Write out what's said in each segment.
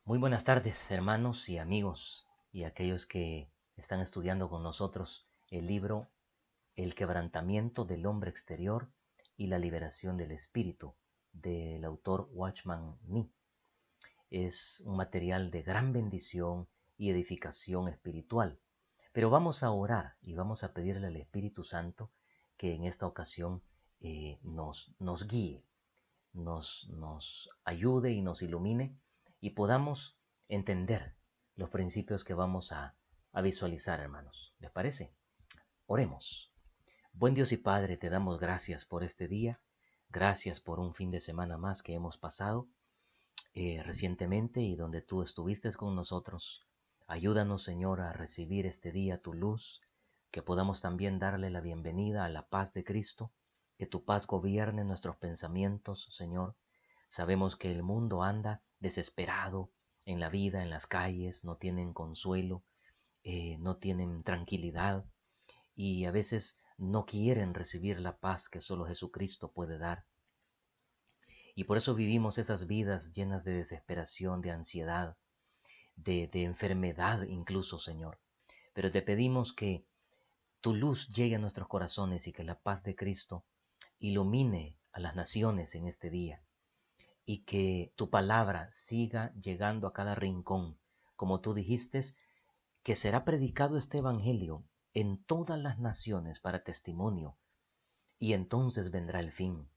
Muy buenas tardes, hermanos y amigos, y aquellos que están estudiando con nosotros el libro El quebrantamiento del hombre exterior y la liberación del espíritu, del autor Watchman Nee. Es un material de gran bendición y edificación espiritual. Pero vamos a orar y vamos a pedirle al Espíritu Santo que en esta ocasión nos guíe, nos ayude y nos ilumine y podamos entender los principios que vamos a visualizar, hermanos. ¿Les parece? Oremos. Buen Dios y Padre, te damos gracias por este día, gracias por un fin de semana más que hemos pasado recientemente y donde tú estuviste con nosotros. Ayúdanos, Señor, a recibir este día tu luz, que podamos también darle la bienvenida a la paz de Cristo, que tu paz gobierne nuestros pensamientos, Señor. Sabemos que el mundo anda desesperado en la vida, en las calles, no tienen consuelo, no tienen tranquilidad y a veces no quieren recibir la paz que solo Jesucristo puede dar. Y por eso vivimos esas vidas llenas de desesperación, de ansiedad, de enfermedad incluso, Señor. Pero te pedimos que tu luz llegue a nuestros corazones y que la paz de Cristo ilumine a las naciones en este día y que tu palabra siga llegando a cada rincón. Como tú dijiste, que será predicado este evangelio en todas las naciones para testimonio y entonces vendrá el fin.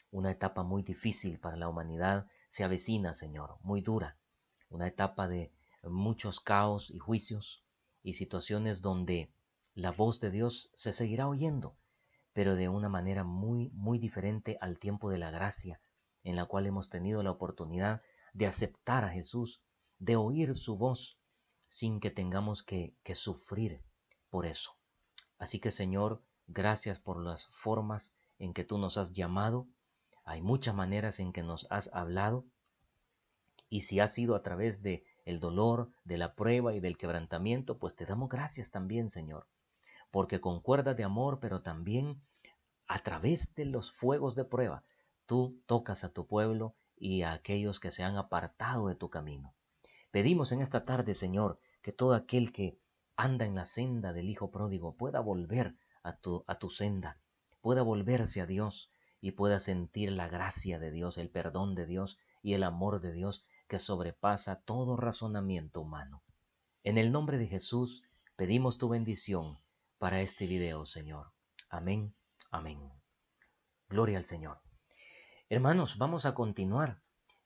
Una etapa muy difícil para la humanidad se avecina, Señor, muy dura. Una etapa de muchos caos y juicios y situaciones donde la voz de Dios se seguirá oyendo, pero de una manera muy diferente al tiempo de la gracia, en la cual hemos tenido la oportunidad de aceptar a Jesús, de oír su voz, sin que tengamos que sufrir por eso. Así que, Señor, gracias por las formas en que tú nos has llamado. Hay muchas maneras en que nos has hablado. Y si ha sido a través de el dolor, de la prueba y del quebrantamiento, pues te damos gracias también, Señor. Porque con cuerdas de amor, pero también a través de los fuegos de prueba, tú tocas a tu pueblo y a aquellos que se han apartado de tu camino. Pedimos en esta tarde, Señor, que todo aquel que anda en la senda del Hijo pródigo pueda volver a tu senda, pueda volverse a Dios y pueda sentir la gracia de Dios, el perdón de Dios y el amor de Dios que sobrepasa todo razonamiento humano. En el nombre de Jesús pedimos tu bendición para este video, Señor. Amén, amén. Gloria al Señor. Hermanos, vamos a continuar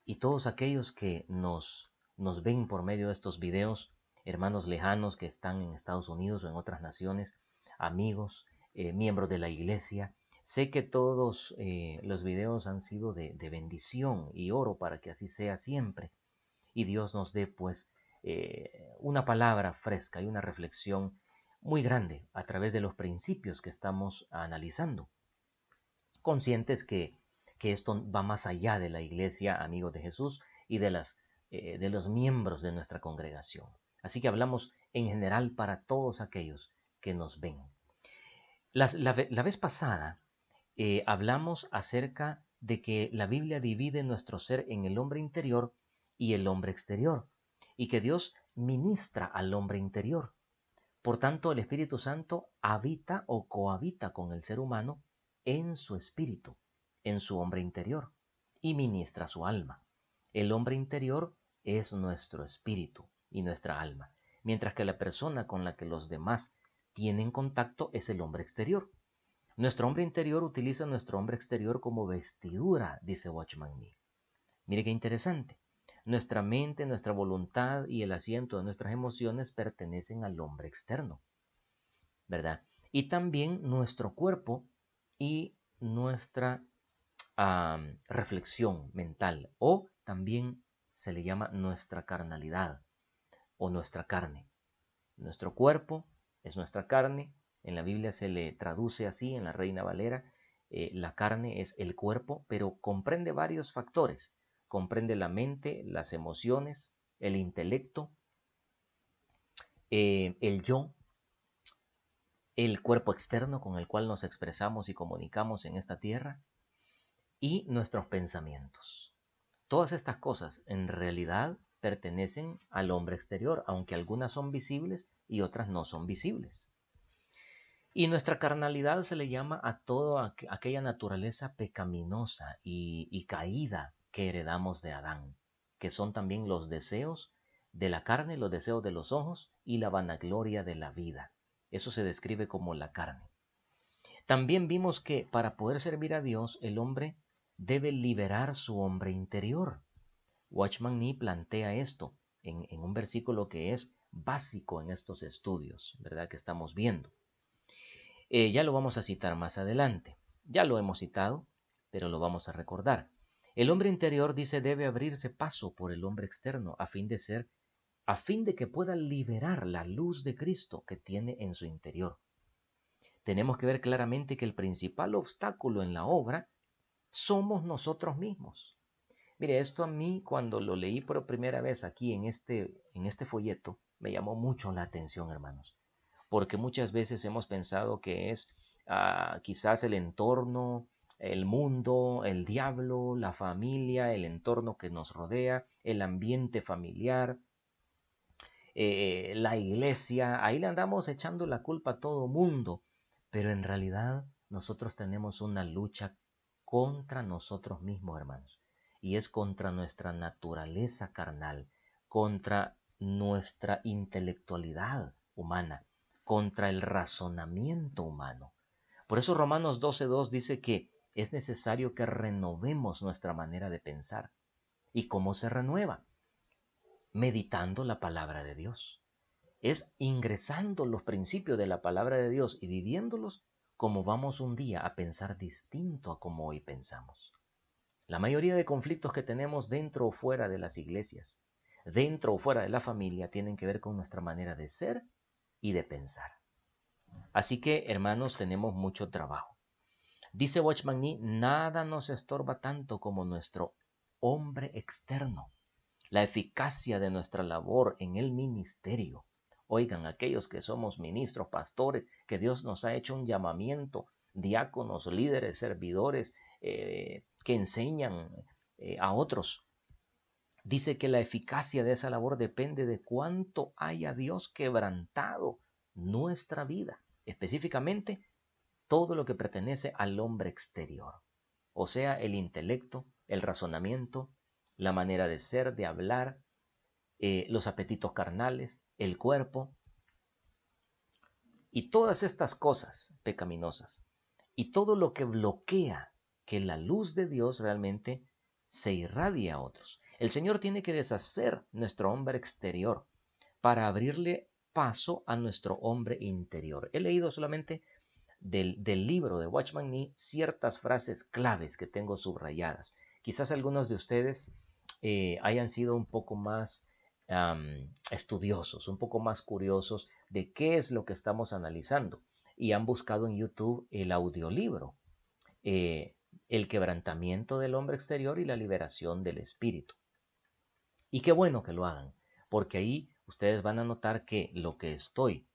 y todos aquellos que nos ven por medio de estos videos, hermanos lejanos que están en Estados Unidos o en otras naciones, amigos, miembros de la iglesia, sé que todos los videos han sido de bendición y oro para que así sea siempre y Dios nos dé pues una palabra fresca y una reflexión muy grande a través de los principios que estamos analizando, conscientes que esto va más allá de la iglesia, amigos de Jesús, y de los miembros de nuestra congregación. Así que hablamos en general para todos aquellos que nos ven. La vez pasada hablamos acerca de que la Biblia divide nuestro ser en el hombre interior y el hombre exterior, y que Dios ministra al hombre interior. Por tanto, el Espíritu Santo habita o cohabita con el ser humano en su espíritu, en su hombre interior, y ministra su alma. El hombre interior es nuestro espíritu y nuestra alma, mientras que la persona con la que los demás tienen contacto es el hombre exterior. Nuestro hombre interior utiliza nuestro hombre exterior como vestidura, dice Watchman Nee. Mire qué interesante. Nuestra mente, nuestra voluntad y el asiento de nuestras emociones pertenecen al hombre externo, ¿verdad? Y también nuestro cuerpo y nuestra reflexión mental, o también se le llama nuestra carnalidad o nuestra carne. Nuestro cuerpo es nuestra carne, en la Biblia se le traduce así, en la Reina Valera, la carne es el cuerpo, pero comprende varios factores. Comprende la mente, las emociones, el intelecto, el yo, el cuerpo externo con el cual nos expresamos y comunicamos en esta tierra, y nuestros pensamientos. Todas estas cosas en realidad pertenecen al hombre exterior, aunque algunas son visibles y otras no son visibles. Y nuestra carnalidad se le llama a toda aquella naturaleza pecaminosa y caída que heredamos de Adán, que son también los deseos de la carne, los deseos de los ojos y la vanagloria de la vida. Eso se describe como la carne. También vimos que para poder servir a Dios, el hombre debe liberar su hombre interior. Watchman Nee plantea esto en un versículo que es básico en estos estudios, ¿verdad? Que estamos viendo. Ya lo vamos a citar más adelante. Ya lo hemos citado, pero lo vamos a recordar. El hombre interior, dice, debe abrirse paso por el hombre externo a fin de que pueda liberar la luz de Cristo que tiene en su interior. Tenemos que ver claramente que el principal obstáculo en la obra somos nosotros mismos. Mire, esto a mí cuando lo leí por primera vez aquí en este folleto me llamó mucho la atención, hermanos, porque muchas veces hemos pensado que es quizás el entorno, el mundo, el diablo, la familia, el entorno que nos rodea, el ambiente familiar, la iglesia, ahí le andamos echando la culpa a todo mundo, pero en realidad nosotros tenemos una lucha contra nosotros mismos, hermanos, y es contra nuestra naturaleza carnal, contra nuestra intelectualidad humana, contra el razonamiento humano. Por eso Romanos 12:2 dice que es necesario que renovemos nuestra manera de pensar. ¿Y cómo se renueva? Meditando la palabra de Dios. Es ingresando los principios de la palabra de Dios y viviéndolos como vamos un día a pensar distinto a como hoy pensamos. La mayoría de conflictos que tenemos dentro o fuera de las iglesias, dentro o fuera de la familia, tienen que ver con nuestra manera de ser y de pensar. Así que, hermanos, tenemos mucho trabajo. Dice Watchman Nee, nada nos estorba tanto como nuestro hombre externo, la eficacia de nuestra labor en el ministerio. Oigan, aquellos que somos ministros, pastores, que Dios nos ha hecho un llamamiento, diáconos, líderes, servidores, que enseñan a otros. Dice que la eficacia de esa labor depende de cuánto haya Dios quebrantado nuestra vida, específicamente todo lo que pertenece al hombre exterior, o sea, el intelecto, el razonamiento, la manera de ser, de hablar, los apetitos carnales, el cuerpo, y todas estas cosas pecaminosas, y todo lo que bloquea que la luz de Dios realmente se irradie a otros. El Señor tiene que deshacer nuestro hombre exterior para abrirle paso a nuestro hombre interior. He leído solamente del libro de Watchman Nee ciertas frases claves que tengo subrayadas. Quizás algunos de ustedes hayan sido un poco más estudiosos, un poco más curiosos de qué es lo que estamos analizando y han buscado en YouTube el audiolibro, El quebrantamiento del hombre exterior y la liberación del espíritu. Y qué bueno que lo hagan, porque ahí ustedes van a notar que lo que estoy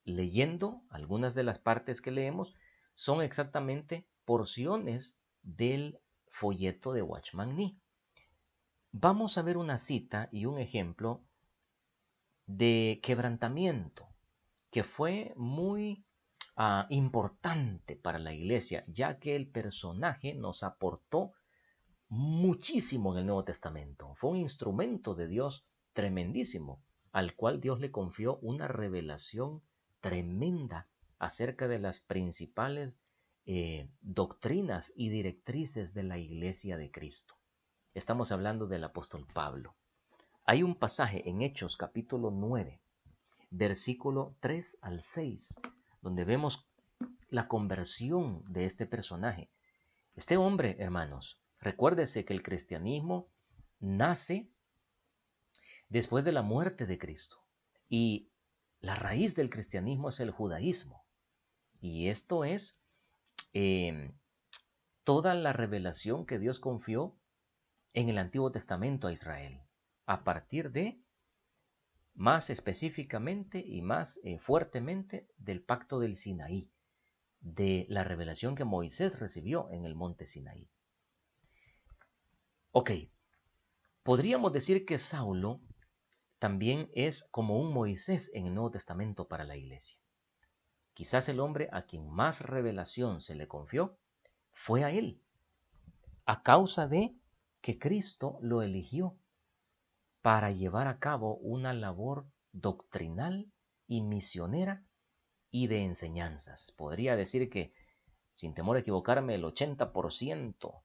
leyendo, algunas de las partes que leemos, son exactamente porciones del folleto de Watchman Nee. Vamos a ver una cita y un ejemplo de quebrantamiento que fue muy importante para la iglesia, ya que el personaje nos aportó muchísimo en el Nuevo Testamento. Fue un instrumento de Dios tremendísimo, al cual Dios le confió una revelación tremenda acerca de las principales doctrinas y directrices de la iglesia de Cristo. Estamos hablando del apóstol Pablo. Hay un pasaje en Hechos capítulo 9, versículo 3 al 6, donde vemos la conversión de este personaje. Este hombre, hermanos, recuérdese que el cristianismo nace después de la muerte de Cristo y la raíz del cristianismo es el judaísmo. Y esto es toda la revelación que Dios confió en el Antiguo Testamento a Israel, a partir de, más específicamente y más fuertemente, del pacto del Sinaí, de la revelación que Moisés recibió en el monte Sinaí. Ok, Podríamos decir que Saulo también es como un Moisés en el Nuevo Testamento para la iglesia. Quizás el hombre a quien más revelación se le confió fue a él, a causa de que Cristo lo eligió para llevar a cabo una labor doctrinal y misionera y de enseñanzas. Podría decir que, sin temor a equivocarme, el 80%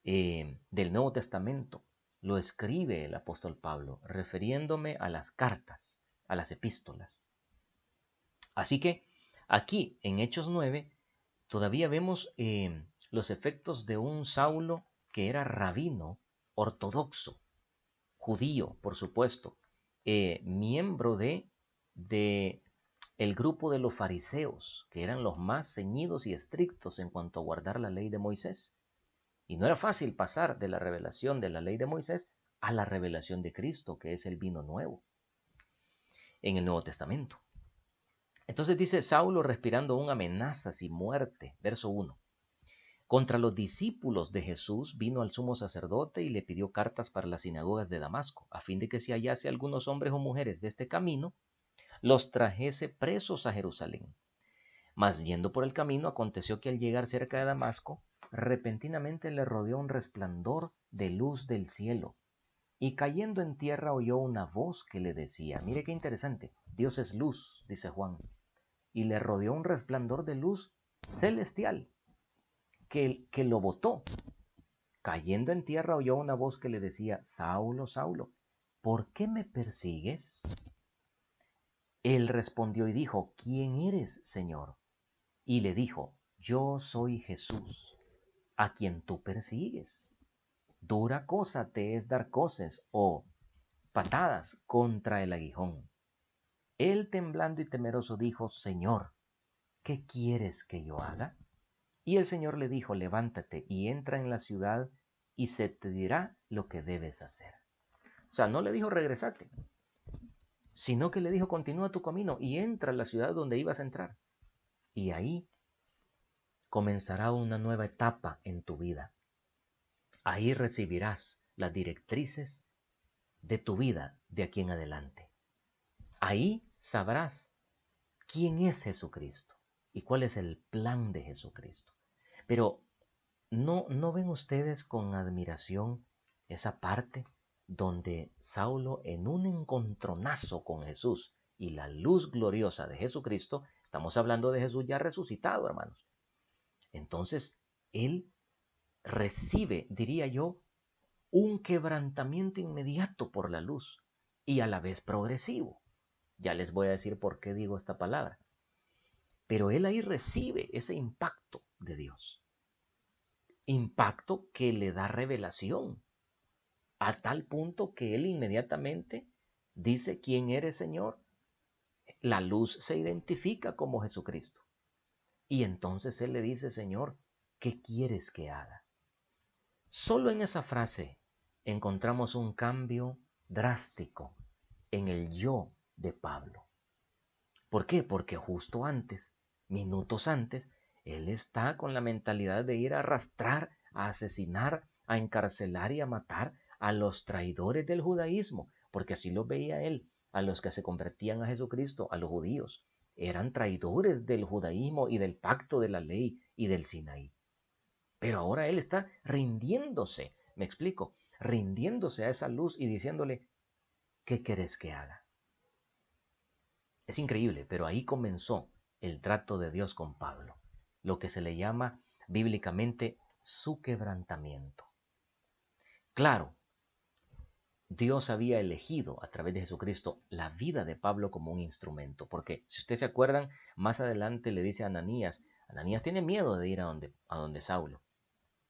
del Nuevo Testamento lo escribe el apóstol Pablo, refiriéndome a las cartas, a las epístolas. Así que aquí, en Hechos 9, todavía vemos los efectos de un Saulo que era rabino ortodoxo, judío, por supuesto, miembro de el grupo de los fariseos, que eran los más ceñidos y estrictos en cuanto a guardar la ley de Moisés. Y no era fácil pasar de la revelación de la ley de Moisés a la revelación de Cristo, que es el vino nuevo en el Nuevo Testamento. Entonces dice Saulo respirando aún amenazas y muerte. Verso 1. Contra los discípulos de Jesús vino al sumo sacerdote y le pidió cartas para las sinagogas de Damasco, a fin de que si hallase algunos hombres o mujeres de este camino, los trajese presos a Jerusalén. Mas yendo por el camino, aconteció que al llegar cerca de Damasco, repentinamente le rodeó un resplandor de luz del cielo, y cayendo en tierra oyó una voz que le decía, mire qué interesante, Dios es luz, dice Juan, y le rodeó un resplandor de luz celestial, que lo botó. Cayendo en tierra oyó una voz que le decía, Saulo, Saulo, ¿por qué me persigues? Él respondió y dijo, ¿quién eres, Señor? Y le dijo, yo soy Jesús, a quien tú persigues. Dura cosa te es dar coces o patadas contra el aguijón. Él temblando y temeroso dijo, Señor, ¿qué quieres que yo haga? Y el Señor le dijo, levántate y entra en la ciudad y se te dirá lo que debes hacer. O sea, no le dijo regresate, sino que le dijo continúa tu camino y entra a la ciudad donde ibas a entrar. Y ahí comenzará una nueva etapa en tu vida. Ahí recibirás las directrices de tu vida de aquí en adelante. Ahí sabrás quién es Jesucristo y cuál es el plan de Jesucristo. Pero ¿no ven ustedes con admiración esa parte donde Saulo, en un encontronazo con Jesús y la luz gloriosa de Jesucristo, estamos hablando de Jesús ya resucitado, hermanos? Entonces, él recibe, diría yo, un quebrantamiento inmediato por la luz y a la vez progresivo. Ya les voy a decir por qué digo esta palabra. Pero él ahí recibe ese impacto de Dios. Impacto que le da revelación. A tal punto que él inmediatamente dice, ¿quién eres, Señor? La luz se identifica como Jesucristo. Y entonces él le dice, Señor, ¿qué quieres que haga? Solo en esa frase encontramos un cambio drástico en el yo de Pablo. ¿Por qué? Porque justo antes, minutos antes, él está con la mentalidad de ir a arrastrar, a asesinar, a encarcelar y a matar a los traidores del judaísmo, porque así lo veía él, a los que se convertían a Jesucristo, a los judíos. Eran traidores del judaísmo y del pacto de la ley y del Sinaí. Pero ahora él está rindiéndose, me explico, rindiéndose a esa luz y diciéndole, ¿qué querés que haga? Es increíble, pero ahí comenzó el trato de Dios con Pablo, lo que se le llama bíblicamente su quebrantamiento. Claro, Dios había elegido a través de Jesucristo la vida de Pablo como un instrumento, porque si ustedes se acuerdan, más adelante le dice a Ananías, Ananías tiene miedo de ir a donde Saulo,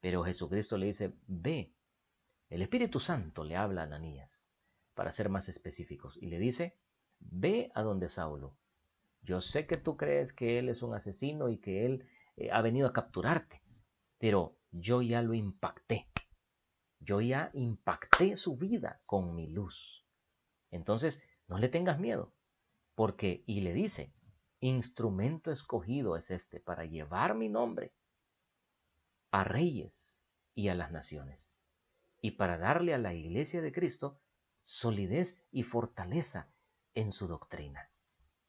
pero Jesucristo le dice, ve. El Espíritu Santo le habla a Ananías, para ser más específicos, y le dice, ve a donde Saulo. Yo sé que tú crees que él es un asesino y que él ha venido a capturarte, pero yo ya lo impacté. Yo ya impacté su vida con mi luz. Entonces, no le tengas miedo, porque, y le dice, instrumento escogido es este para llevar mi nombre a reyes y a las naciones. y para darle a la iglesia de Cristo solidez y fortaleza en su doctrina.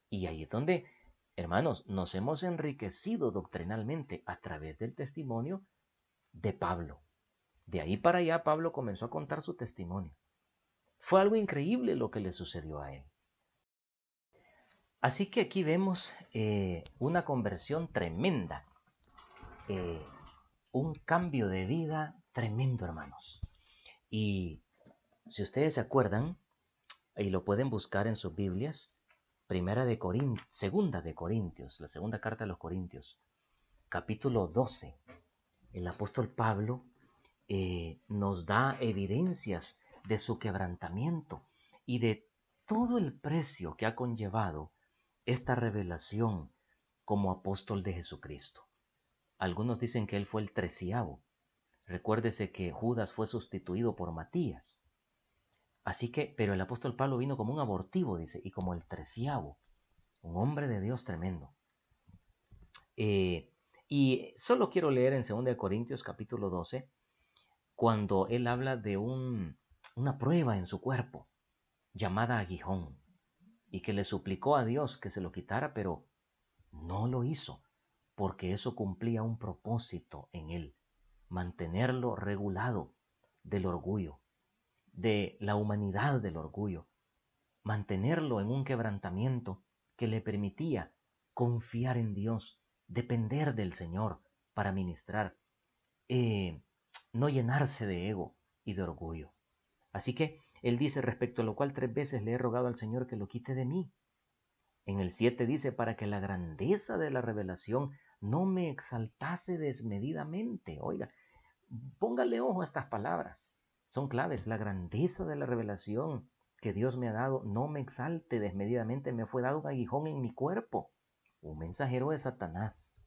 Y ahí es donde, hermanos, nos hemos enriquecido doctrinalmente a través del testimonio de Pablo. De ahí para allá Pablo comenzó a contar su testimonio. Fue algo increíble lo que le sucedió a él. Así que aquí vemos una conversión tremenda, un cambio de vida tremendo, hermanos. Y si ustedes se acuerdan, y lo pueden buscar en sus Biblias, Segunda de Corintios, la segunda carta a los Corintios, capítulo 12. El apóstol Pablo nos da evidencias de su quebrantamiento y de todo el precio que ha conllevado esta revelación como apóstol de Jesucristo. Algunos dicen que él fue el 13º. Recuérdese que Judas fue sustituido por Matías. Así que, pero el apóstol Pablo vino como un abortivo, dice, y como el 13º, un hombre de Dios tremendo. Y solo quiero leer en 2 Corintios capítulo 12, cuando él habla de una prueba en su cuerpo, llamada aguijón, y que le suplicó a Dios que se lo quitara, pero no lo hizo, porque eso cumplía un propósito en él, mantenerlo regulado del orgullo, de la humanidad del orgullo, mantenerlo en un quebrantamiento que le permitía confiar en Dios, depender del Señor para ministrar, no llenarse de ego y de orgullo. Así que él dice, respecto a lo cual 3 veces le he rogado al Señor que lo quite de mí. En el 7 dice, para que la grandeza de la revelación no me exaltase desmedidamente. Oiga, póngale ojo a estas palabras. Son claves. La grandeza de la revelación que Dios me ha dado no me exalte desmedidamente. Me fue dado un aguijón en mi cuerpo, un mensajero de Satanás,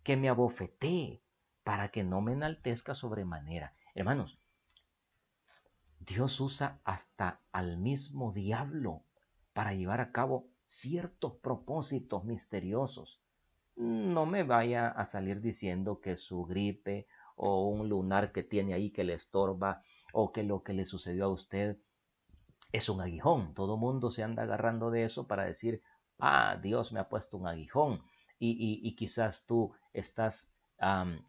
que me abofetee para que no me enaltezca sobremanera. Hermanos, Dios usa hasta al mismo diablo para llevar a cabo ciertos propósitos misteriosos. No me vaya a salir diciendo que su gripe o un lunar que tiene ahí que le estorba o que lo que le sucedió a usted es un aguijón. Todo mundo se anda agarrando de eso para decir, Dios me ha puesto un aguijón. Y quizás tú estás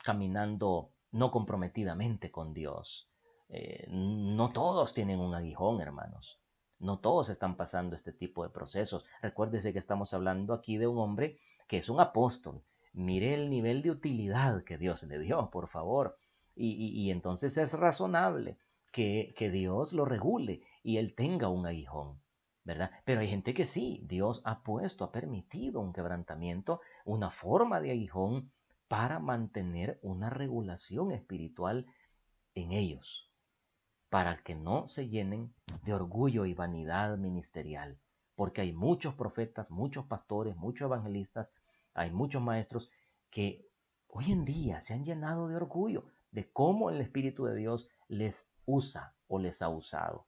caminando no comprometidamente con Dios. No todos tienen un aguijón, hermanos. No todos están pasando este tipo de procesos. Recuérdese que estamos hablando aquí de un hombre que es un apóstol. Mire el nivel de utilidad que Dios le dio, por favor. Y entonces es razonable que Dios lo regule y él tenga un aguijón, ¿verdad? Pero hay gente que sí, Dios ha permitido un quebrantamiento, una forma de aguijón para mantener una regulación espiritual en ellos, para que no se llenen de orgullo y vanidad ministerial, porque hay muchos profetas, muchos pastores, muchos evangelistas, hay muchos maestros que hoy en día se han llenado de orgullo de cómo el Espíritu de Dios les usa o les ha usado.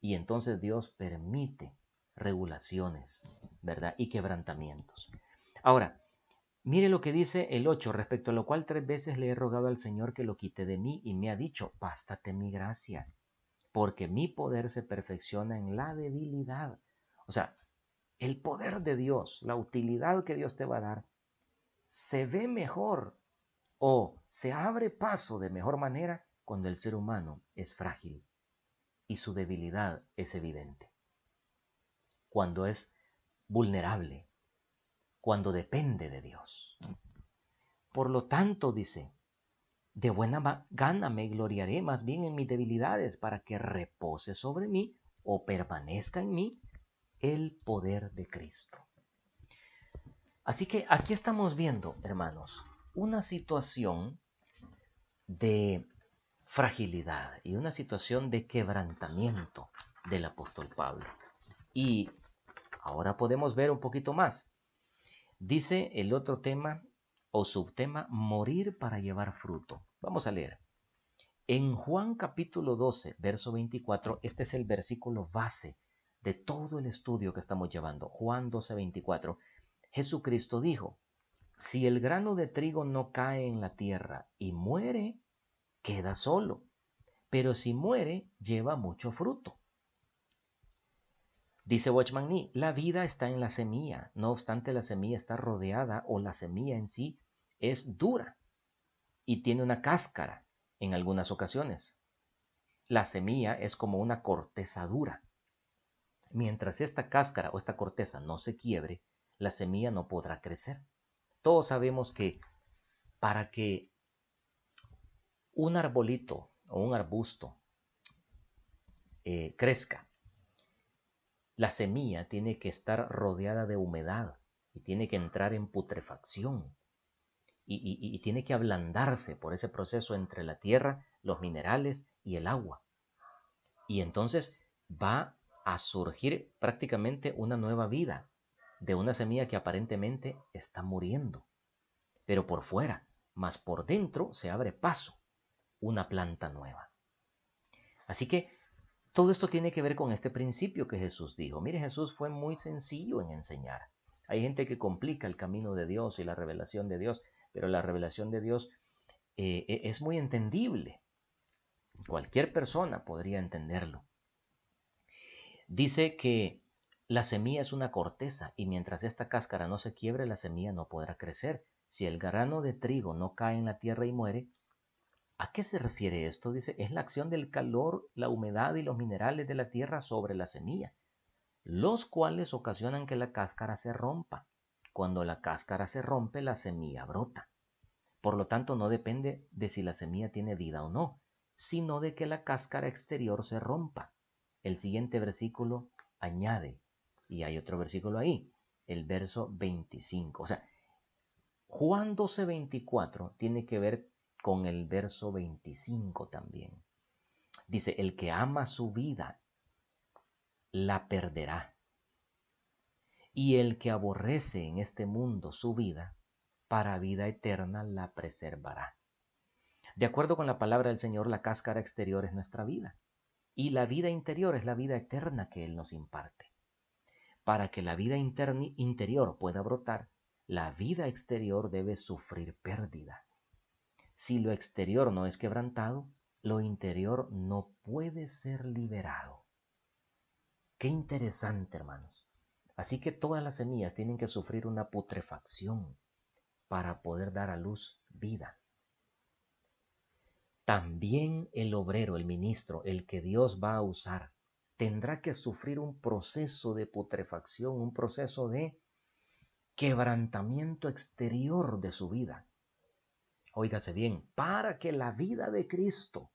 Y entonces Dios permite regulaciones, ¿verdad? Y quebrantamientos. Ahora, mire lo que dice el 8, respecto a lo cual 3 veces le he rogado al Señor que lo quite de mí y me ha dicho, bástate mi gracia, porque mi poder se perfecciona en la debilidad. O sea, el poder de Dios, la utilidad que Dios te va a dar, se ve mejor o se abre paso de mejor manera cuando el ser humano es frágil y su debilidad es evidente. Cuando es vulnerable, cuando depende de Dios. Por lo tanto, dice, de buena gana me gloriaré más bien en mis debilidades para que repose sobre mí o permanezca en mí el poder de Cristo. Así que aquí estamos viendo, hermanos, una situación de fragilidad y una situación de quebrantamiento del apóstol Pablo. Y ahora podemos ver un poquito más. Dice el otro tema o subtema, morir para llevar fruto. Vamos a leer. En Juan capítulo 12, verso 24, este es el versículo base de todo el estudio que estamos llevando. Juan 12, 24. Jesucristo dijo, si el grano de trigo no cae en la tierra y muere, queda solo. pero si muere, lleva mucho fruto. Dice Watchman Nee, la vida está en la semilla, no obstante la semilla está rodeada o la semilla en sí es dura y tiene una cáscara en algunas ocasiones. La semilla es como una corteza dura. Mientras esta cáscara o esta corteza no se quiebre, la semilla no podrá crecer. Todos sabemos que para que un arbolito o un arbusto crezca, la semilla tiene que estar rodeada de humedad y tiene que entrar en putrefacción y tiene que ablandarse por ese proceso entre la tierra, los minerales y el agua. Y entonces va a surgir prácticamente una nueva vida de una semilla que aparentemente está muriendo, pero por fuera, más por dentro se abre paso, una planta nueva. Así que todo esto tiene que ver con este principio que Jesús dijo. Mire, Jesús fue muy sencillo en enseñar. Hay gente que complica el camino de Dios y la revelación de Dios, pero la revelación de Dios es muy entendible. Cualquier persona podría entenderlo. Dice que la semilla es una corteza y mientras esta cáscara no se quiebre, la semilla no podrá crecer. Si el grano de trigo no cae en la tierra y muere, ¿a qué se refiere esto? Dice, es la acción del calor, la humedad y los minerales de la tierra sobre la semilla, los cuales ocasionan que la cáscara se rompa. Cuando la cáscara se rompe, la semilla brota. Por lo tanto, no depende de si la semilla tiene vida o no, sino de que la cáscara exterior se rompa. El siguiente versículo añade, y hay otro versículo ahí, el verso 25. O sea, Juan 12:24 tiene que ver con el verso 25 también. Dice, el que ama su vida, la perderá. Y el que aborrece en este mundo su vida, para vida eterna la preservará. De acuerdo con la palabra del Señor, la cáscara exterior es nuestra vida. Y la vida interior es la vida eterna que Él nos imparte. Para que la vida interior pueda brotar, la vida exterior debe sufrir pérdida. Si lo exterior no es quebrantado, lo interior no puede ser liberado. Qué interesante, hermanos. Así que todas las semillas tienen que sufrir una putrefacción para poder dar a luz vida. También el obrero, el ministro, el que Dios va a usar, tendrá que sufrir un proceso de putrefacción, un proceso de quebrantamiento exterior de su vida. Óigase bien, para que la vida de Cristo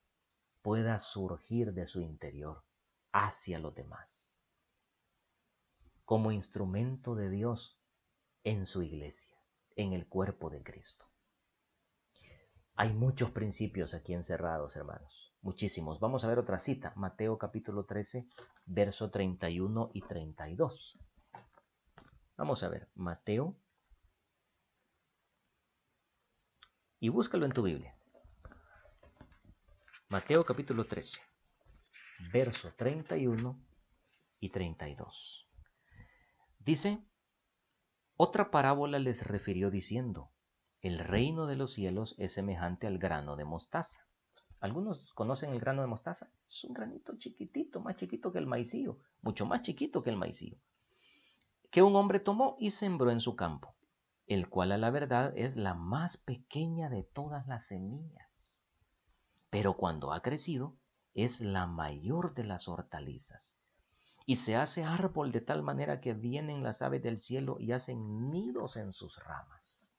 pueda surgir de su interior hacia los demás, como instrumento de Dios en su iglesia, en el cuerpo de Cristo. Hay muchos principios aquí encerrados, hermanos, muchísimos. Vamos a ver otra cita, Mateo capítulo 13, verso 31 y 32. Vamos a ver, Mateo, y búscalo en tu Biblia. Mateo capítulo 13, verso 31 y 32. Dice, otra parábola les refirió diciendo, el reino de los cielos es semejante al grano de mostaza. ¿Algunos conocen el grano de mostaza? Es un granito chiquitito, más chiquito que el maicillo, mucho más chiquito que el maicillo, que un hombre tomó y sembró en su campo, el cual a la verdad es la más pequeña de todas las semillas. Pero cuando ha crecido, es la mayor de las hortalizas. Y se hace árbol de tal manera que vienen las aves del cielo y hacen nidos en sus ramas.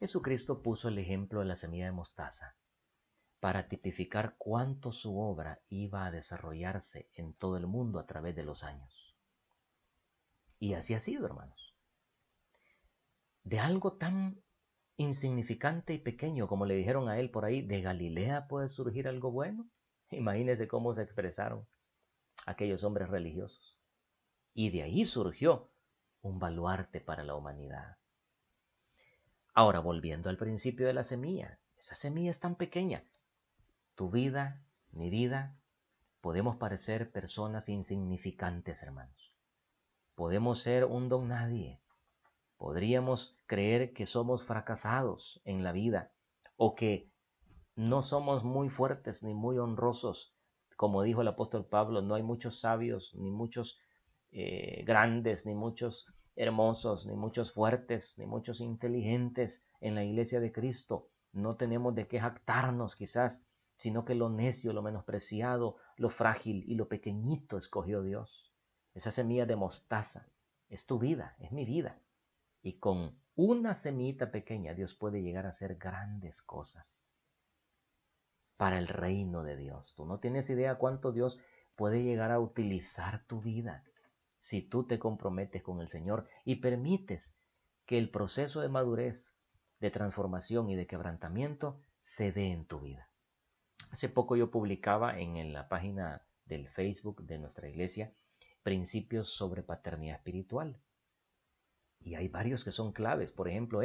Jesucristo puso el ejemplo de la semilla de mostaza para tipificar cuánto su obra iba a desarrollarse en todo el mundo a través de los años. Y así ha sido, hermanos. De algo tan insignificante y pequeño como le dijeron a él por ahí, ¿de Galilea puede surgir algo bueno? Imagínense cómo se expresaron aquellos hombres religiosos. Y de ahí surgió un baluarte para la humanidad. Ahora, volviendo al principio de la semilla, esa semilla es tan pequeña. Tu vida, mi vida, podemos parecer personas insignificantes, hermanos. Podemos ser un don nadie. Podríamos creer que somos fracasados en la vida o que no somos muy fuertes ni muy honrosos. Como dijo el apóstol Pablo, no hay muchos sabios, ni muchos grandes, ni muchos hermosos, ni muchos fuertes, ni muchos inteligentes en la iglesia de Cristo. No tenemos de qué jactarnos quizás, sino que lo necio, lo menospreciado, lo frágil y lo pequeñito escogió Dios. Esa semilla de mostaza es tu vida, es mi vida. Y con una semillita pequeña Dios puede llegar a hacer grandes cosas para el reino de Dios. Tú no tienes idea cuánto Dios puede llegar a utilizar tu vida si tú te comprometes con el Señor y permites que el proceso de madurez, de transformación y de quebrantamiento se dé en tu vida. Hace poco yo publicaba en la página del Facebook de nuestra iglesia principios sobre paternidad espiritual. Y hay varios que son claves. Por ejemplo,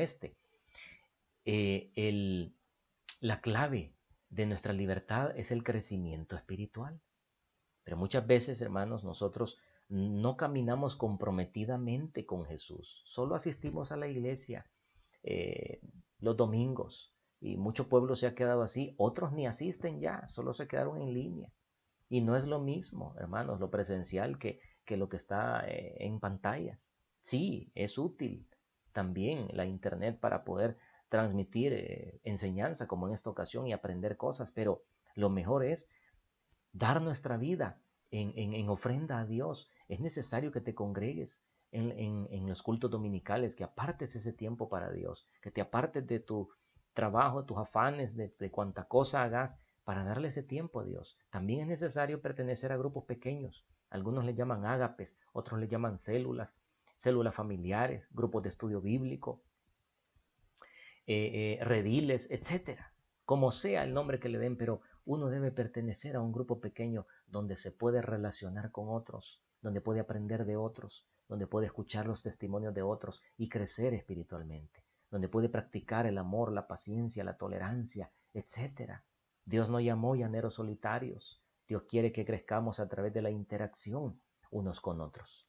la clave de nuestra libertad es el crecimiento espiritual. Pero muchas veces, hermanos, nosotros no caminamos comprometidamente con Jesús. Solo asistimos a la iglesia los domingos y mucho pueblo se ha quedado así. Otros ni asisten ya, solo se quedaron en línea. Y no es lo mismo, hermanos, lo presencial que lo que está en pantallas. Sí, es útil también la internet para poder transmitir enseñanza como en esta ocasión y aprender cosas, pero lo mejor es dar nuestra vida en ofrenda a Dios. Es necesario que te congregues en los cultos dominicales, que apartes ese tiempo para Dios, que te apartes de tu trabajo, tus afanes, de cuanta cosa hagas para darle ese tiempo a Dios. También es necesario pertenecer a grupos pequeños. Algunos le llaman ágapes, otros le llaman células familiares, grupos de estudio bíblico, rediles, etcétera. Como sea el nombre que le den, pero uno debe pertenecer a un grupo pequeño donde se puede relacionar con otros, donde puede aprender de otros, donde puede escuchar los testimonios de otros y crecer espiritualmente, donde puede practicar el amor, la paciencia, la tolerancia, etcétera. Dios no llamó llaneros solitarios. Dios quiere que crezcamos a través de la interacción unos con otros.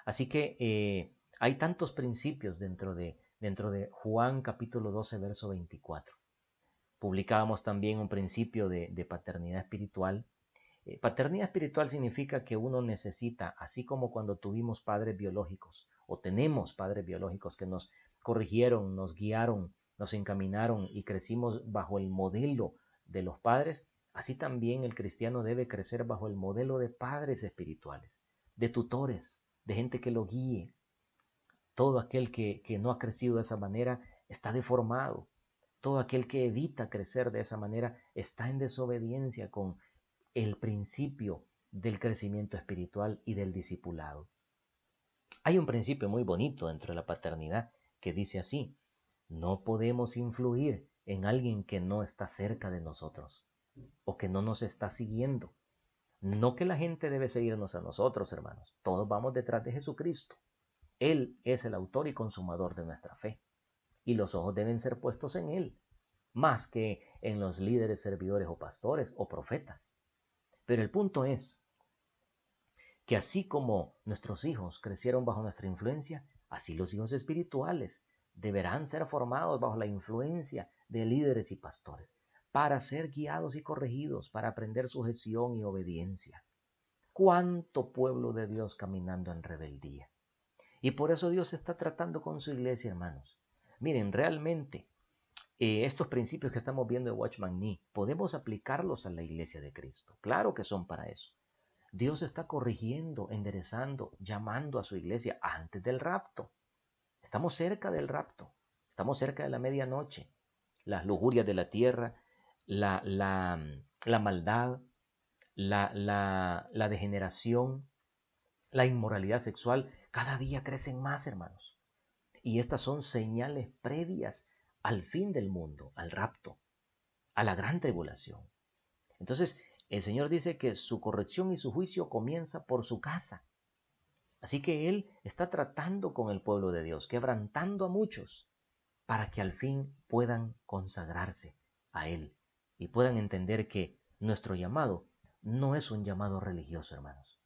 Así que hay tantos principios dentro de Juan capítulo 12, verso 24. Publicábamos también un principio de paternidad espiritual. Paternidad espiritual significa que uno necesita, así como cuando tuvimos padres biológicos o tenemos padres biológicos que nos corrigieron, nos guiaron, nos encaminaron y crecimos bajo el modelo de los padres, así también el cristiano debe crecer bajo el modelo de padres espirituales, de tutores, de gente que lo guíe. Todo aquel que no ha crecido de esa manera está deformado. Todo aquel que evita crecer de esa manera está en desobediencia con el principio del crecimiento espiritual y del discipulado. Hay un principio muy bonito dentro de la paternidad que dice así: no podemos influir en alguien que no está cerca de nosotros o que no nos está siguiendo. No que la gente debe seguirnos a nosotros, hermanos. Todos vamos detrás de Jesucristo. Él es el autor y consumador de nuestra fe. Y los ojos deben ser puestos en Él, más que en los líderes, servidores o pastores o profetas. Pero el punto es que así como nuestros hijos crecieron bajo nuestra influencia, así los hijos espirituales deberán ser formados bajo la influencia de líderes y pastores, para ser guiados y corregidos, para aprender sujeción y obediencia. ¿Cuánto pueblo de Dios caminando en rebeldía? Y por eso Dios está tratando con su iglesia, hermanos. Miren, realmente estos principios que estamos viendo de Watchman Nee, podemos aplicarlos a la iglesia de Cristo. Claro que son para eso. Dios está corrigiendo, enderezando, llamando a su iglesia antes del rapto. Estamos cerca del rapto. Estamos cerca de la medianoche. Las lujurias de la tierra, la maldad, la degeneración, la inmoralidad sexual, cada día crecen más, hermanos. Y estas son señales previas al fin del mundo, al rapto, a la gran tribulación. Entonces, el Señor dice que su corrección y su juicio comienza por su casa. Así que Él está tratando con el pueblo de Dios, quebrantando a muchos, para que al fin puedan consagrarse a Él y puedan entender que nuestro llamado no es un llamado religioso, hermanos.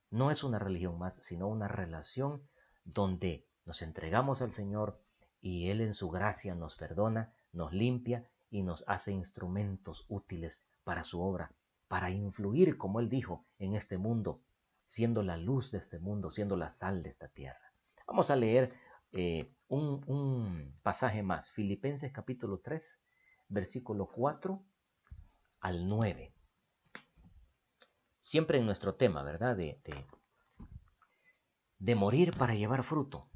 No es una religión más, sino una relación donde nos entregamos al Señor y Él en su gracia nos perdona, nos limpia y nos hace instrumentos útiles para su obra, para influir, como Él dijo, en este mundo, siendo la luz de este mundo, siendo la sal de esta tierra. Vamos a leer un pasaje más, Filipenses capítulo 3, versículo 4 al 9. Siempre en nuestro tema, ¿verdad? De morir para llevar fruto.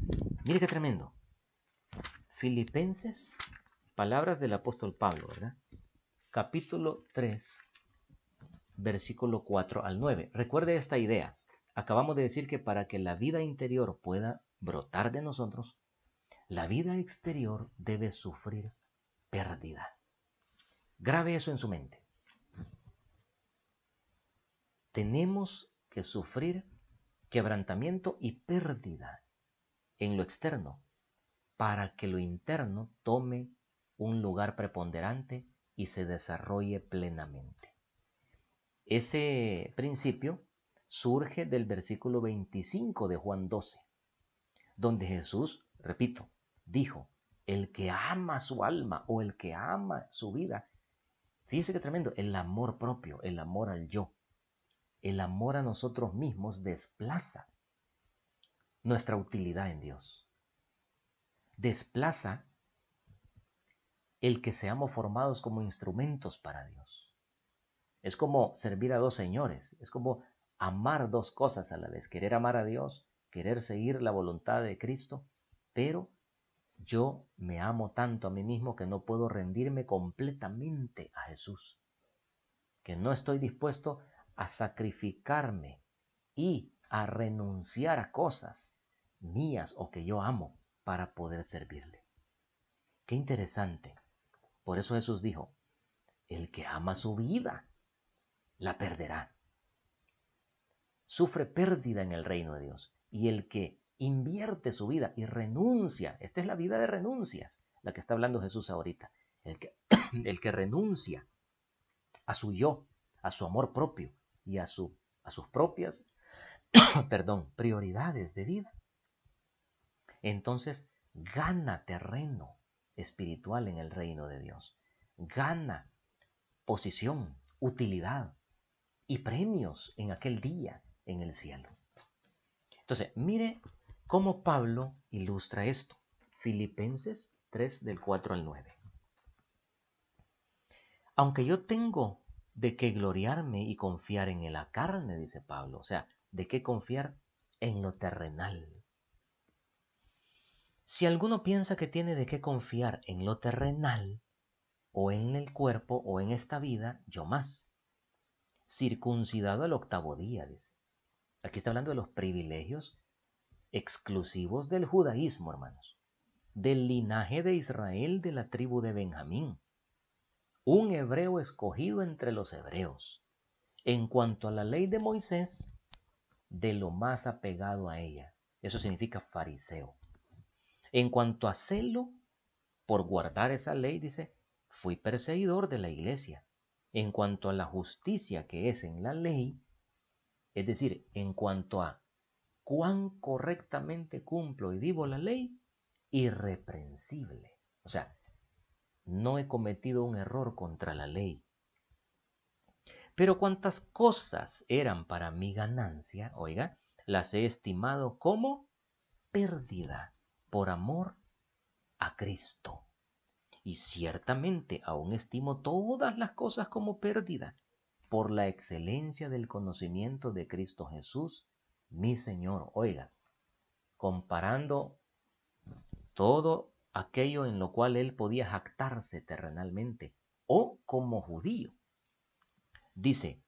Mire qué tremendo. Filipenses, palabras del apóstol Pablo, ¿verdad? Capítulo 3, versículo 4 al 9. Recuerde esta idea. Acabamos de decir que para que la vida interior pueda brotar de nosotros, la vida exterior debe sufrir pérdida. Grabe eso en su mente. Tenemos que sufrir quebrantamiento y pérdida en lo externo para que lo interno tome un lugar preponderante y se desarrolle plenamente. Ese principio surge del versículo 25 de Juan 12, donde Jesús, repito, dijo, el que ama su alma o el que ama su vida, fíjese qué tremendo, el amor propio, el amor al yo, el amor a nosotros mismos desplaza nuestra utilidad en Dios. Desplaza el que seamos formados como instrumentos para Dios. Es como servir a dos señores, es como amar dos cosas a la vez, querer amar a Dios, querer seguir la voluntad de Cristo, pero yo me amo tanto a mí mismo que no puedo rendirme completamente a Jesús, que no estoy dispuesto a sacrificarme y a renunciar a cosas mías o que yo amo para poder servirle. Qué interesante. Por eso Jesús dijo, el que ama su vida, la perderá. Sufre pérdida en el reino de Dios. Y el que invierte su vida y renuncia, esta es la vida de renuncias, la que está hablando Jesús ahorita. El que renuncia a su yo, a su amor propio y a sus propias prioridades de vida, entonces gana terreno espiritual en el reino de Dios. Gana posición, utilidad y premios en aquel día en el cielo. Entonces, mire cómo Pablo ilustra esto. Filipenses 3 del 4 al 9. Aunque yo tengo de qué gloriarme y confiar en la carne, dice Pablo, o sea, de qué confiar en lo terrenal. Si alguno piensa que tiene de qué confiar en lo terrenal, o en el cuerpo, o en esta vida, yo más. Circuncidado al 8º día, dice. Aquí está hablando de los privilegios exclusivos del judaísmo, hermanos. Del linaje de Israel, de la tribu de Benjamín. Un hebreo escogido entre los hebreos. En cuanto a la ley de Moisés, de lo más apegado a ella. Eso significa fariseo. En cuanto a celo, por guardar esa ley, dice, fui perseguidor de la iglesia. En cuanto a la justicia que es en la ley, es decir, en cuanto a cuán correctamente cumplo y vivo la ley, irreprensible. O sea, no he cometido un error contra la ley. Pero cuantas cosas eran para mi ganancia, oiga, las he estimado como pérdida por amor a Cristo. Y ciertamente aún estimo todas las cosas como pérdida por la excelencia del conocimiento de Cristo Jesús, mi Señor. Oiga, comparando todo aquello en lo cual él podía jactarse terrenalmente o como judío. Dice,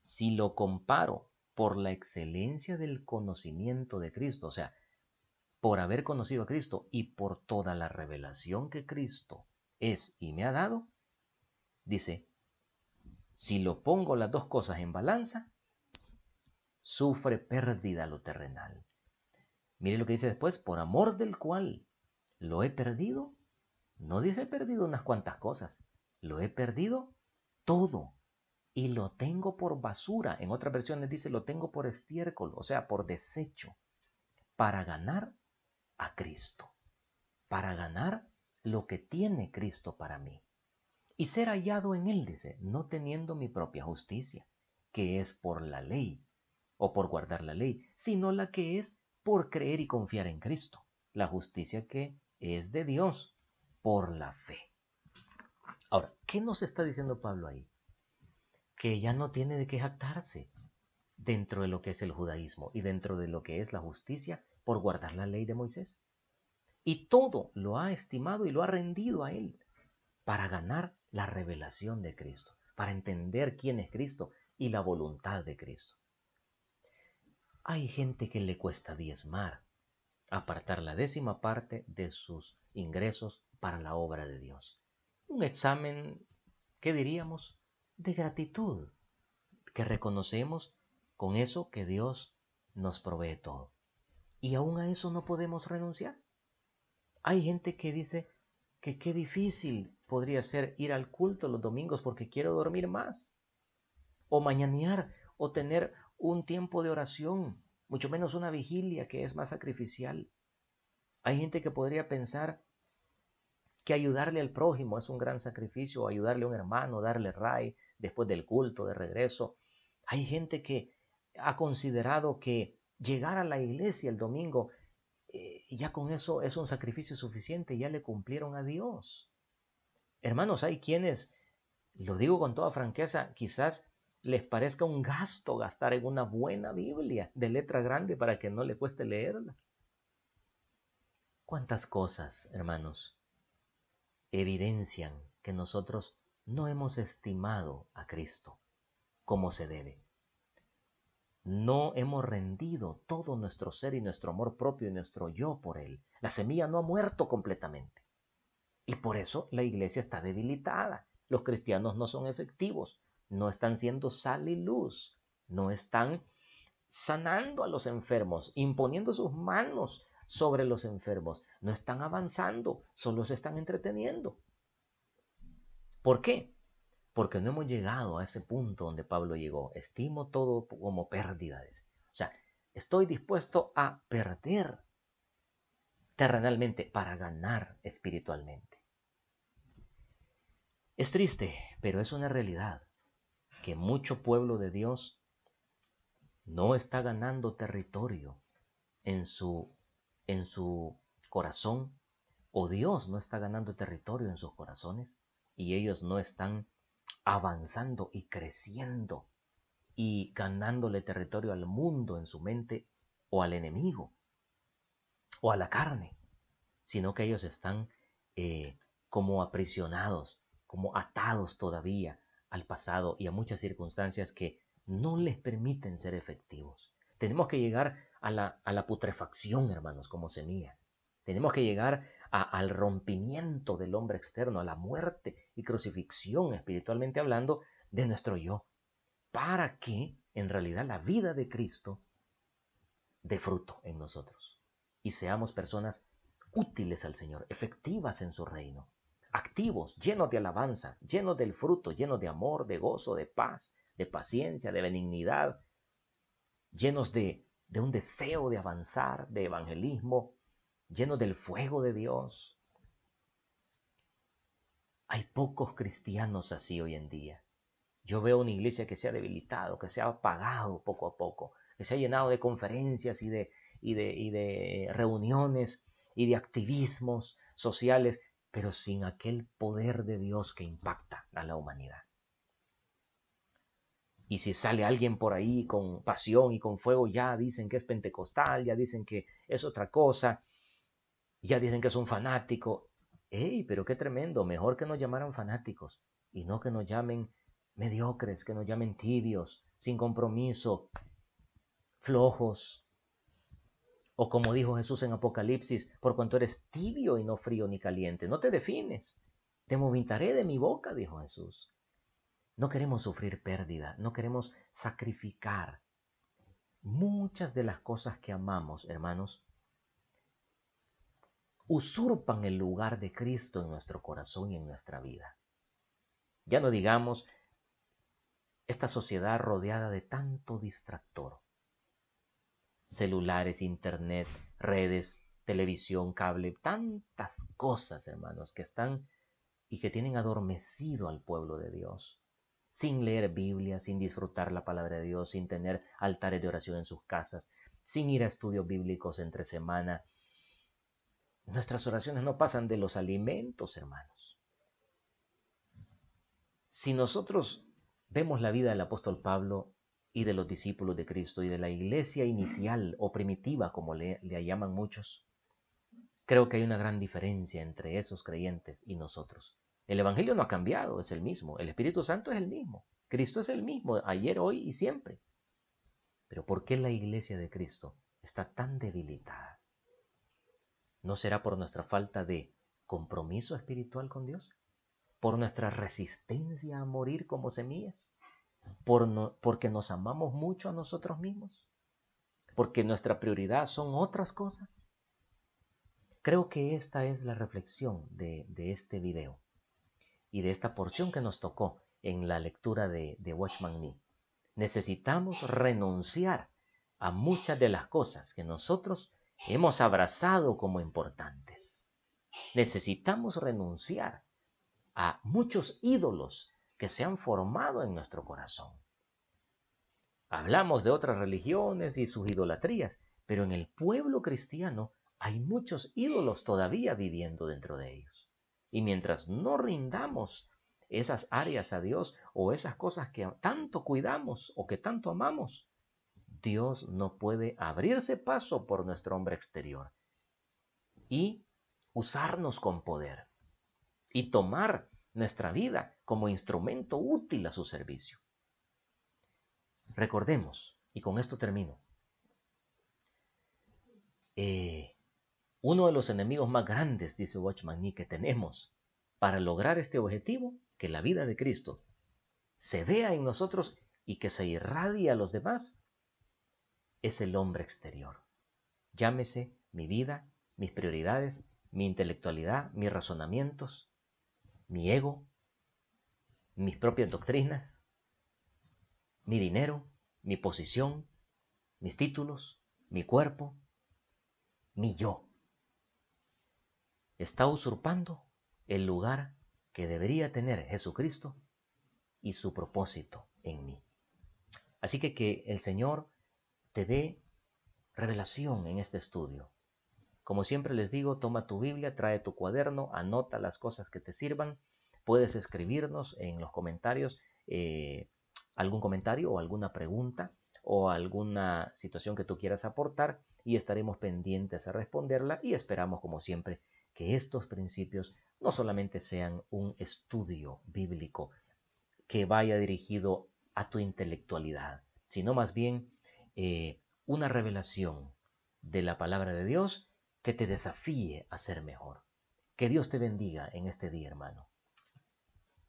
si lo comparo por la excelencia del conocimiento de Cristo, o sea, por haber conocido a Cristo y por toda la revelación que Cristo es y me ha dado, dice, si lo pongo las dos cosas en balanza, sufre pérdida lo terrenal. Mire lo que dice después, por amor del cual lo he perdido. No dice he perdido unas cuantas cosas, lo he perdido todo y lo tengo por basura. En otras versiones dice lo tengo por estiércol, o sea, por desecho, para ganar a Cristo, para ganar lo que tiene Cristo para mí. y ser hallado en él, dice, no teniendo mi propia justicia, que es por la ley o por guardar la ley, sino la que es por creer y confiar en Cristo, la justicia que es de Dios por la fe. Ahora, ¿qué nos está diciendo Pablo ahí? Que ya no tiene de qué jactarse dentro de lo que es el judaísmo y dentro de lo que es la justicia por guardar la ley de Moisés. Y todo lo ha estimado y lo ha rendido a él para ganar la revelación de Cristo, para entender quién es Cristo y la voluntad de Cristo. Hay gente que le cuesta diezmar, apartar la 10ª parte de sus ingresos para la obra de Dios. Un examen, ¿qué diríamos? De gratitud, que reconocemos con eso que Dios nos provee todo. Y aún a eso no podemos renunciar. Hay gente que dice que qué difícil podría ser ir al culto los domingos porque quiero dormir más, o mañanear, o tener un tiempo de oración, mucho menos una vigilia que es más sacrificial. Hay gente que podría pensar que ayudarle al prójimo es un gran sacrificio, o ayudarle a un hermano, darle ray después del culto, de regreso. Hay gente que ha considerado que llegar a la iglesia el domingo, ya con eso es un sacrificio suficiente, ya le cumplieron a Dios. Hermanos, hay quienes, lo digo con toda franqueza, quizás les parezca un gasto gastar en una buena Biblia de letra grande para que no le cueste leerla. ¿Cuántas cosas, hermanos, evidencian que nosotros no hemos estimado a Cristo como se debe? No hemos rendido todo nuestro ser y nuestro amor propio y nuestro yo por Él. La semilla no ha muerto completamente. Y por eso la iglesia está debilitada. Los cristianos no son efectivos, no están siendo sal y luz, no están sanando a los enfermos, imponiendo sus manos sobre los enfermos, no están avanzando, solo se están entreteniendo. ¿Por qué? Porque no hemos llegado a ese punto donde Pablo llegó. Estimo todo como pérdidas. O sea, estoy dispuesto a perder terrenalmente para ganar espiritualmente. Es triste, pero es una realidad que mucho pueblo de Dios no está ganando territorio en su corazón, o Dios no está ganando territorio en sus corazones, y ellos no están avanzando y creciendo y ganándole territorio al mundo en su mente, o al enemigo, o a la carne, sino que ellos están como aprisionados, como atados todavía al pasado y a muchas circunstancias que no les permiten ser efectivos. Tenemos que llegar a la putrefacción, hermanos, como semilla. Tenemos que llegar al rompimiento del hombre externo, a la muerte y crucifixión, espiritualmente hablando, de nuestro yo, para que en realidad la vida de Cristo dé fruto en nosotros y seamos personas útiles al Señor, efectivas en su reino, activos, llenos de alabanza, llenos del fruto, llenos de amor, de gozo, de paz, de paciencia, de benignidad, llenos de un deseo de avanzar, de evangelismo, llenos del fuego de Dios. Hay pocos cristianos así hoy en día. Yo veo una iglesia que se ha debilitado, que se ha apagado poco a poco, que se ha llenado de conferencias y de reuniones y de activismos sociales, pero sin aquel poder de Dios que impacta a la humanidad. Y si sale alguien por ahí con pasión y con fuego, ya dicen que es pentecostal, ya dicen que es otra cosa, ya dicen que es un fanático. ¡Ey, pero qué tremendo! Mejor que nos llamaran fanáticos y no que nos llamen mediocres, que nos llamen tibios, sin compromiso, flojos. O como dijo Jesús en Apocalipsis, por cuanto eres tibio y no frío ni caliente, no te defines. Te vomitaré de mi boca, dijo Jesús. No queremos sufrir pérdida, no queremos sacrificar. Muchas de las cosas que amamos, hermanos, usurpan el lugar de Cristo en nuestro corazón y en nuestra vida. Ya no digamos esta sociedad rodeada de tanto distractor. Celulares, internet, redes, televisión, cable, tantas cosas, hermanos, que están y que tienen adormecido al pueblo de Dios, sin leer Biblia, sin disfrutar la palabra de Dios, sin tener altares de oración en sus casas, sin ir a estudios bíblicos entre semana. Nuestras oraciones no pasan de los alimentos, hermanos. Si nosotros vemos la vida del apóstol Pablo y de los discípulos de Cristo y de la iglesia inicial o primitiva, como le llaman muchos, creo que hay una gran diferencia entre esos creyentes y nosotros. El Evangelio no ha cambiado, es el mismo. El Espíritu Santo es el mismo. Cristo es el mismo, ayer, hoy y siempre. Pero ¿por qué la iglesia de Cristo está tan debilitada? ¿No será por nuestra falta de compromiso espiritual con Dios? ¿Por nuestra resistencia a morir como semillas? ¿Porque nos amamos mucho a nosotros mismos? ¿Porque nuestra prioridad son otras cosas? Creo que esta es la reflexión de este video y de esta porción que nos tocó en la lectura de Watchman Nee. Necesitamos renunciar a muchas de las cosas que nosotros hemos abrazado como importantes. Necesitamos renunciar a muchos ídolos que se han formado en nuestro corazón. Hablamos de otras religiones y sus idolatrías, pero en el pueblo cristiano hay muchos ídolos todavía viviendo dentro de ellos. Y mientras no rindamos esas áreas a Dios o esas cosas que tanto cuidamos o que tanto amamos, Dios no puede abrirse paso por nuestro hombre exterior y usarnos con poder y tomar nuestra vida como instrumento útil a su servicio. Recordemos, y con esto termino, uno de los enemigos más grandes, dice Watchman Nee, que tenemos para lograr este objetivo, que la vida de Cristo se vea en nosotros y que se irradie a los demás, es el hombre exterior. Llámese mi vida, mis prioridades, mi intelectualidad, mis razonamientos, mi ego, mis propias doctrinas, mi dinero, mi posición, mis títulos, mi cuerpo, mi yo. Está usurpando el lugar que debería tener Jesucristo y su propósito en mí. Así que el Señor te dé revelación en este estudio. Como siempre les digo, toma tu Biblia, trae tu cuaderno, anota las cosas que te sirvan. Puedes escribirnos en los comentarios algún comentario o alguna pregunta o alguna situación que tú quieras aportar y estaremos pendientes a responderla y esperamos, como siempre, que estos principios no solamente sean un estudio bíblico que vaya dirigido a tu intelectualidad, sino más bien una revelación de la palabra de Dios que te desafíe a ser mejor. Que Dios te bendiga en este día, hermano.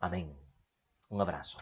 Amén. Un abrazo.